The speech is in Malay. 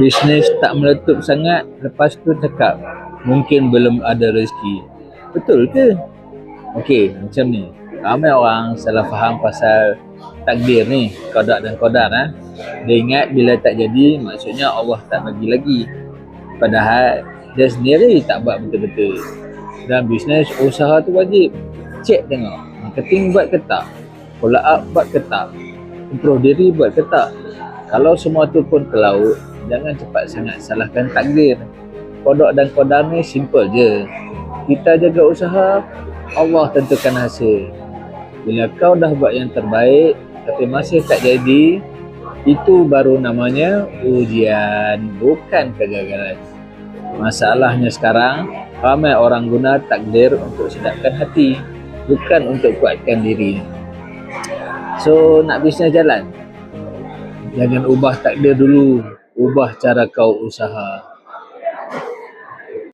Bisnes tak meletup sangat, lepas tu cakap mungkin belum ada rezeki. Betul ke? Okey, macam ni. Ramai orang salah faham pasal takdir ni, qada dan qadar. Dia ingat bila tak jadi, maksudnya Allah tak bagi lagi. Padahal dia sendiri tak buat betul-betul. Dalam bisnes, usaha tu wajib cek tengok marketing buat ke tak, follow up buat ke tak, improve diri buat ke tak. Kalau semua tu pun ke laut, jangan cepat sangat salahkan takdir. Qada dan qadar ni simple je. Kita jaga usaha, Allah tentukan hasil. Bila kau dah buat yang terbaik tapi masih tak jadi, itu baru namanya ujian, bukan kegagalan. Masalahnya sekarang, ramai orang guna takdir untuk sedapkan hati, bukan untuk kuatkan diri. So, nak bisnes jalan, jangan ubah takdir dulu, ubah cara kau usaha.